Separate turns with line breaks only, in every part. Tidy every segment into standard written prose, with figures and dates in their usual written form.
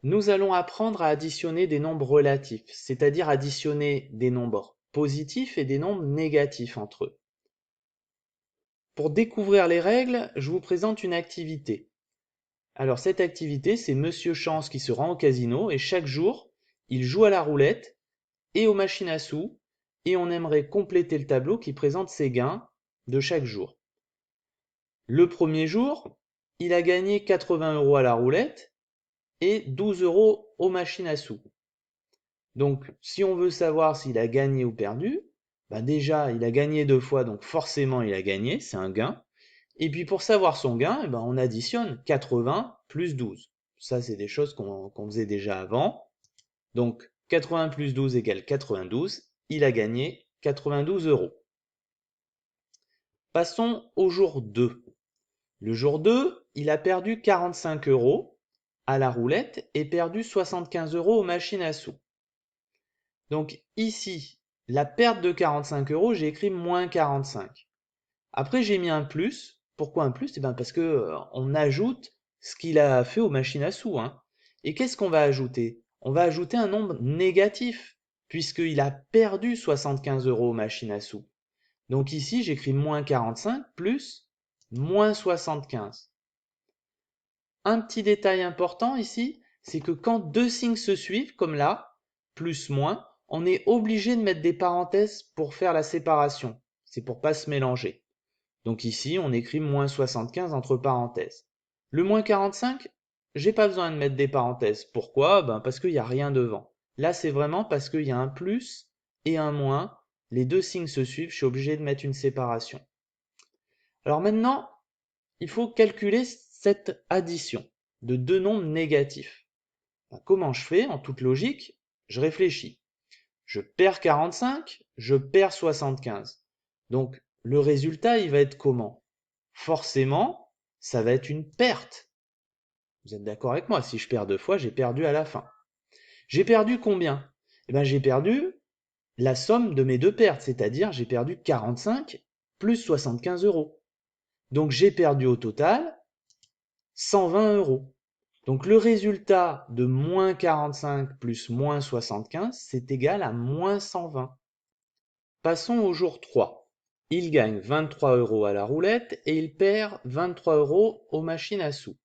Nous allons apprendre à additionner des nombres relatifs, c'est-à-dire additionner des nombres positifs et des nombres négatifs entre eux. Pour découvrir les règles, je vous présente une activité. Alors cette activité, c'est Monsieur Chance qui se rend au casino et chaque jour, il joue à la roulette et aux machines à sous et on aimerait compléter le tableau qui présente ses gains de chaque jour. Le premier jour, il a gagné 80 € à la roulette et 12 € aux machines à sous. Donc, si on veut savoir s'il a gagné ou perdu, bah déjà, il a gagné 2 fois, donc forcément, il a gagné, c'est un gain. Et puis, pour savoir son gain, eh ben, on additionne 80 plus 12. Ça, c'est des choses qu'on faisait déjà avant. Donc, 80 plus 12 égale 92. Il a gagné 92 €. Passons au jour 2. Le jour 2, il a perdu 45 € à la roulette et perdu 75 € aux machines à sous. Donc ici, la perte de 45 €, j'ai écrit moins 45. Après, j'ai mis un plus. Pourquoi un plus? Eh bien parce que on ajoute ce qu'il a fait aux machines à sous, hein. Et qu'est-ce qu'on va ajouter? On va ajouter un nombre négatif, puisqu'il a perdu 75 € aux machines à sous. Donc ici, j'écris moins 45 plus moins 75. Un petit détail important ici, c'est que quand deux signes se suivent, comme là, plus, moins, on est obligé de mettre des parenthèses pour faire la séparation. C'est pour pas se mélanger. Donc ici, on écrit moins 75 entre parenthèses. Le moins 45, j'ai pas besoin de mettre des parenthèses. Pourquoi? Ben parce qu'il n'y a rien devant. Là, c'est vraiment parce qu'il y a un plus et un moins. Les deux signes se suivent, je suis obligé de mettre une séparation. Alors maintenant, il faut calculer cette addition de deux nombres négatifs. Ben, comment je fais? En toute logique, je réfléchis. Je perds 45, je perds 75. Donc, le résultat, il va être comment? Forcément, ça va être une perte. Vous êtes d'accord avec moi? Si je perds 2 fois, j'ai perdu à la fin. J'ai perdu combien? Eh bien, j'ai perdu la somme de mes deux pertes, c'est-à-dire j'ai perdu 45 plus 75 €. Donc, j'ai perdu au total 120 €. Donc, le résultat de moins 45 plus moins 75, c'est égal à moins 120. Passons au jour 3. Il gagne 23 € à la roulette et il perd 23 € aux machines à sous.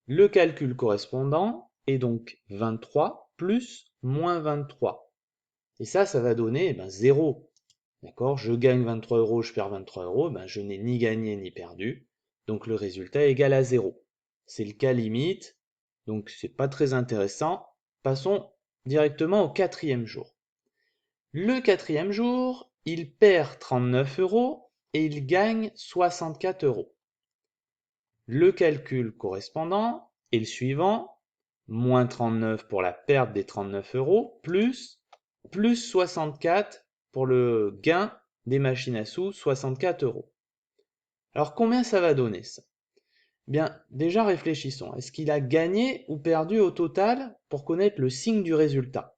Le calcul correspondant est donc 23 plus moins 23. Et ça va donner 0. D'accord? Je gagne 23 €, je perds 23 €, je n'ai ni gagné ni perdu. Donc le résultat est égal à 0. C'est le cas limite, donc c'est pas très intéressant. Passons directement au quatrième jour. Le quatrième jour, il perd 39 € et il gagne 64 €. Le calcul correspondant est le suivant, moins 39 pour la perte des 39 € plus 64 pour le gain des machines à sous, 64 €. Alors combien ça va donner ça? Bien, déjà réfléchissons. Est-ce qu'il a gagné ou perdu au total pour connaître le signe du résultat?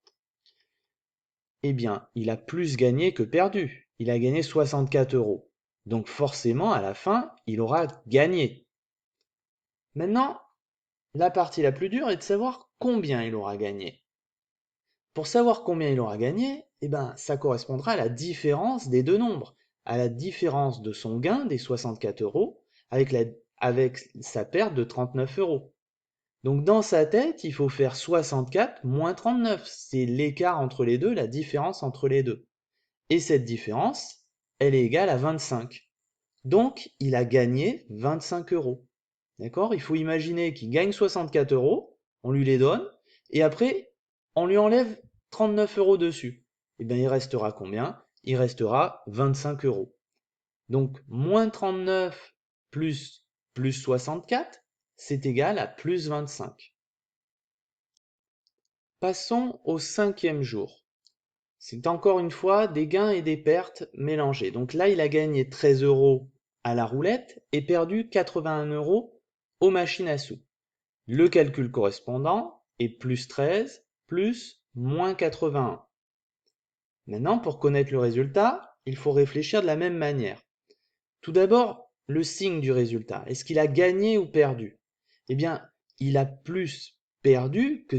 Eh bien, il a plus gagné que perdu. Il a gagné 64 €. Donc forcément, à la fin, il aura gagné. Maintenant, la partie la plus dure est de savoir combien il aura gagné. Pour savoir combien il aura gagné, eh ben, ça correspondra à la différence des deux nombres, à la différence de son gain des 64 € avec sa perte de 39 €. Donc dans sa tête, il faut faire 64 moins 39. C'est l'écart entre les deux, la différence entre les deux. Et cette différence, elle est égale à 25. Donc, il a gagné 25 €. D'accord? Il faut imaginer qu'il gagne 64 €, on lui les donne, et après, on lui enlève 39 € dessus. Et bien, il restera combien? Il restera 25 €. Donc, moins 39 plus 64, c'est égal à plus 25. Passons au cinquième jour. C'est encore une fois des gains et des pertes mélangés. Donc là, il a gagné 13 € à la roulette et perdu 81 € aux machines à sous. Le calcul correspondant est plus 13 plus moins 81. Maintenant, pour connaître le résultat, il faut réfléchir de la même manière. Tout d'abord, le signe du résultat. Est-ce qu'il a gagné ou perdu? Eh bien, il a plus perdu que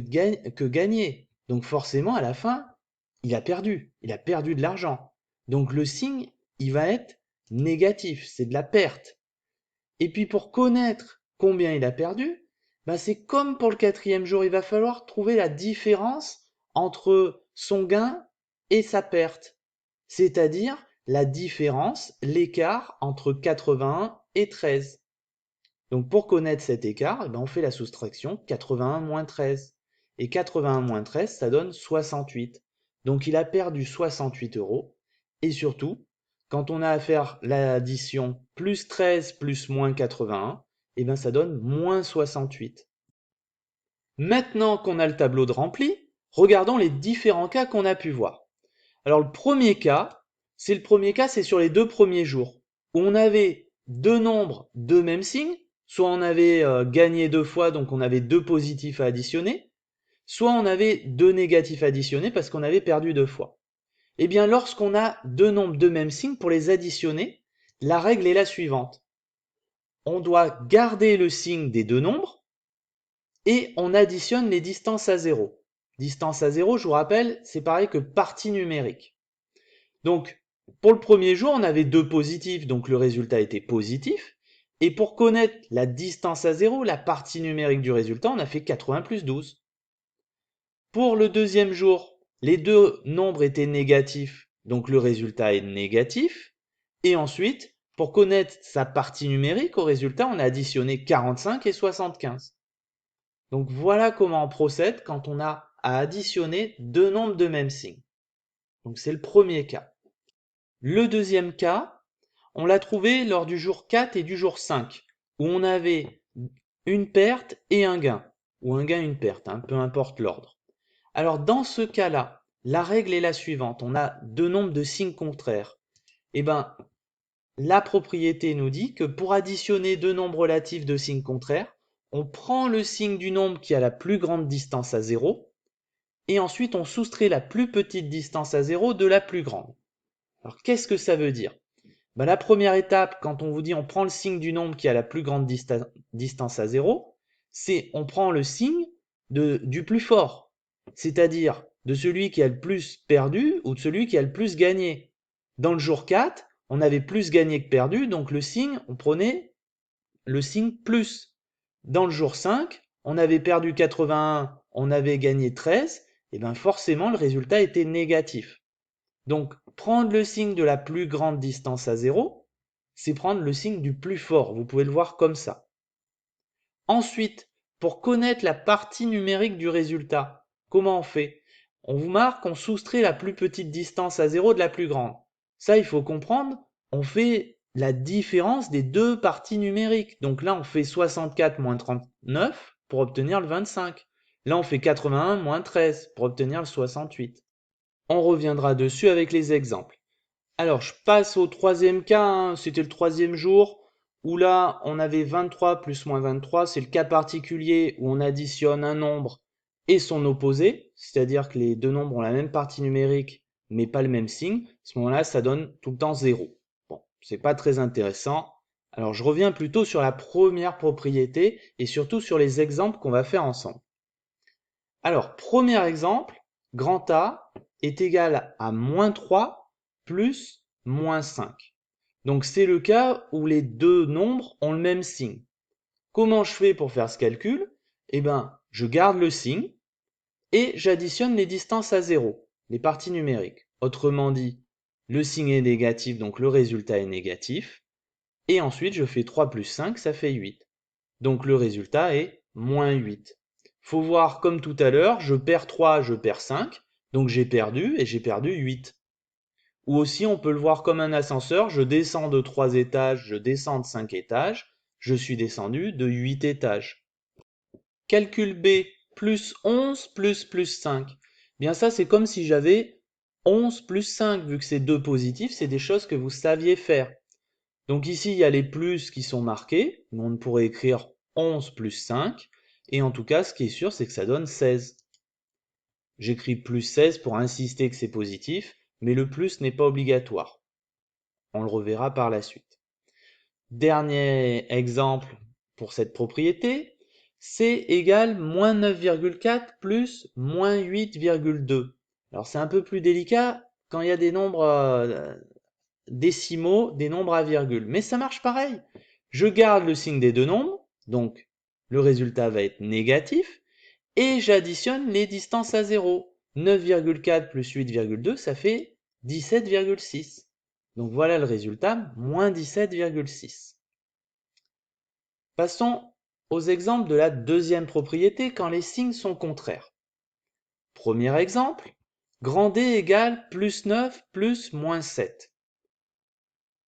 gagné. Donc forcément, à la fin, il a perdu de l'argent. Donc le signe, il va être négatif, c'est de la perte. Et puis pour connaître combien il a perdu, c'est comme pour le 4e jour, il va falloir trouver la différence entre son gain et sa perte, c'est-à-dire la différence, l'écart entre 81 et 13. Donc pour connaître cet écart, on fait la soustraction 81 moins 13. Et 81 moins 13, ça donne 68. Donc il a perdu 68 euros. Et surtout, quand on a à faire l'addition plus 13 plus moins 81, ça donne moins 68. Maintenant qu'on a le tableau de rempli, regardons les différents cas qu'on a pu voir. Alors le premier cas, c'est sur les 2 premiers jours, où on avait deux nombres de même signe, soit on avait gagné 2 fois, donc on avait 2 positifs à additionner, soit on avait 2 négatifs à additionner parce qu'on avait perdu 2 fois. Eh bien, lorsqu'on a deux nombres de même signe, pour les additionner, la règle est la suivante. On doit garder le signe des deux nombres et on additionne les distances à 0. Distance à 0, je vous rappelle, c'est pareil que partie numérique. Donc, pour le premier jour, on avait 2 positifs, donc le résultat était positif. Et pour connaître la distance à 0, la partie numérique du résultat, on a fait 80 plus 12. Pour le deuxième jour, les deux nombres étaient négatifs, donc le résultat est négatif. Et ensuite, pour connaître sa partie numérique, au résultat, on a additionné 45 et 75. Donc voilà comment on procède quand on a à additionner deux nombres de même signe. Donc c'est le premier cas. Le deuxième cas, on l'a trouvé lors du jour 4 et du jour 5, où on avait une perte et un gain, ou un gain et une perte, peu importe l'ordre. Alors dans ce cas-là, la règle est la suivante, on a deux nombres de signes contraires. La propriété nous dit que pour additionner deux nombres relatifs de signes contraires, on prend le signe du nombre qui a la plus grande distance à 0, et ensuite on soustrait la plus petite distance à 0 de la plus grande. Alors qu'est-ce que ça veut dire? La première étape, quand on vous dit on prend le signe du nombre qui a la plus grande distance à 0, c'est on prend le signe du plus fort, c'est-à-dire de celui qui a le plus perdu ou de celui qui a le plus gagné. Dans le jour 4, on avait plus gagné que perdu, donc le signe, on prenait le signe plus. Dans le jour 5, on avait perdu 81, on avait gagné 13, et forcément le résultat était négatif. Donc, prendre le signe de la plus grande distance à 0, c'est prendre le signe du plus fort. Vous pouvez le voir comme ça. Ensuite, pour connaître la partie numérique du résultat, comment on fait? On vous marque, on soustrait la plus petite distance à 0 de la plus grande. Ça, il faut comprendre, on fait la différence des deux parties numériques. Donc là, on fait 64 moins 39 pour obtenir le 25. Là, on fait 81 moins 13 pour obtenir le 68. On reviendra dessus avec les exemples. Alors, je passe au troisième cas, c'était le troisième jour, où là, on avait 23 plus moins 23, c'est le cas particulier où on additionne un nombre et son opposé, c'est-à-dire que les deux nombres ont la même partie numérique, mais pas le même signe. À ce moment-là, ça donne tout le temps 0. Bon, c'est pas très intéressant. Alors, je reviens plutôt sur la première propriété et surtout sur les exemples qu'on va faire ensemble. Alors, premier exemple, grand A est égal à moins 3 plus moins 5. Donc, c'est le cas où les deux nombres ont le même signe. Comment je fais pour faire ce calcul? Je garde le signe et j'additionne les distances à 0, les parties numériques. Autrement dit, le signe est négatif, donc le résultat est négatif. Et ensuite, je fais 3 plus 5, ça fait 8. Donc, le résultat est moins 8. Faut voir comme tout à l'heure, je perds 3, je perds 5, donc j'ai perdu et j'ai perdu 8. Ou aussi on peut le voir comme un ascenseur, je descends de 3 étages, je descends de 5 étages, je suis descendu de 8 étages. Calcul B, plus 11 plus 5. Bien ça c'est comme si j'avais 11 plus 5, vu que c'est deux positifs, c'est des choses que vous saviez faire. Donc ici il y a les plus qui sont marqués, on pourrait écrire 11 plus 5, et en tout cas, ce qui est sûr, c'est que ça donne 16. J'écris plus 16 pour insister que c'est positif, mais le plus n'est pas obligatoire. On le reverra par la suite. Dernier exemple pour cette propriété, C égale moins 9,4 plus moins 8,2. Alors c'est un peu plus délicat quand il y a des nombres décimaux, des nombres à virgule. Mais ça marche pareil. Je garde le signe des deux nombres, donc le résultat va être négatif, et j'additionne les distances à 0. 9,4 plus 8,2, ça fait 17,6. Donc voilà le résultat, moins 17,6. Passons aux exemples de la deuxième propriété quand les signes sont contraires. Premier exemple, grand D égale plus 9 plus moins 7.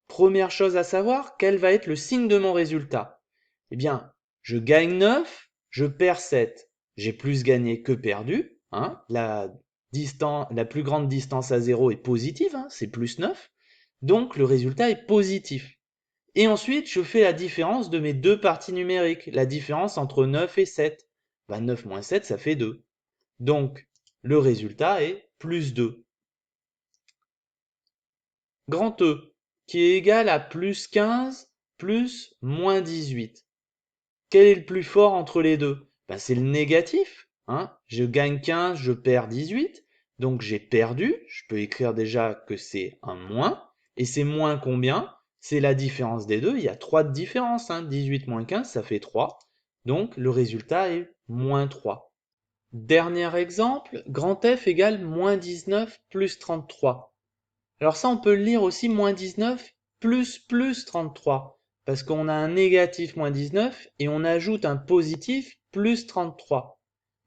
Première chose à savoir, quel va être le signe de mon résultat? Eh bien, je gagne 9, je perds 7. J'ai plus gagné que perdu. Hein. La plus grande distance à 0 est positive, hein, c'est plus 9. Donc le résultat est positif. Et ensuite, je fais la différence de mes deux parties numériques, la différence entre 9 et 7. 9 moins 7, ça fait 2. Donc, le résultat est plus 2. Grand E, qui est égal à plus 15 plus moins 18. Quel est le plus fort entre les deux? C'est le négatif. Hein. Je gagne 15, je perds 18. Donc j'ai perdu. Je peux écrire déjà que c'est un moins. Et c'est moins combien? C'est la différence des deux. Il y a 3 de différence. Hein. 18 moins 15, ça fait 3. Donc le résultat est moins 3. Dernier exemple, grand F égale moins 19 plus 33. Alors ça, on peut le lire aussi moins 19 plus 33. Parce qu'on a un négatif moins 19 et on ajoute un positif plus 33.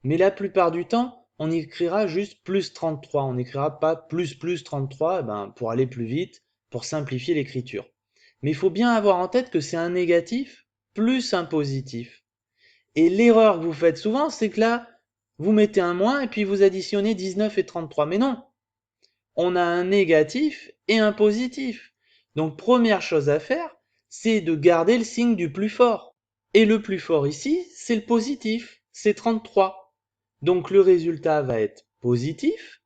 Mais la plupart du temps, on écrira juste plus 33. On n'écrira pas plus 33 pour aller plus vite, pour simplifier l'écriture. Mais il faut bien avoir en tête que c'est un négatif plus un positif. Et l'erreur que vous faites souvent, c'est que là, vous mettez un moins et puis vous additionnez 19 et 33. Mais non, on a un négatif et un positif. Donc première chose à faire, c'est de garder le signe du plus fort. Et le plus fort ici, c'est le positif, c'est 33. Donc le résultat va être positif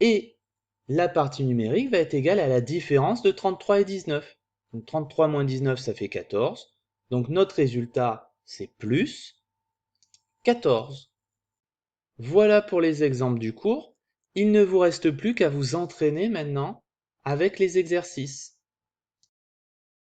et la partie numérique va être égale à la différence de 33 et 19. Donc 33 moins 19, ça fait 14. Donc notre résultat, c'est plus 14. Voilà pour les exemples du cours. Il ne vous reste plus qu'à vous entraîner maintenant avec les exercices.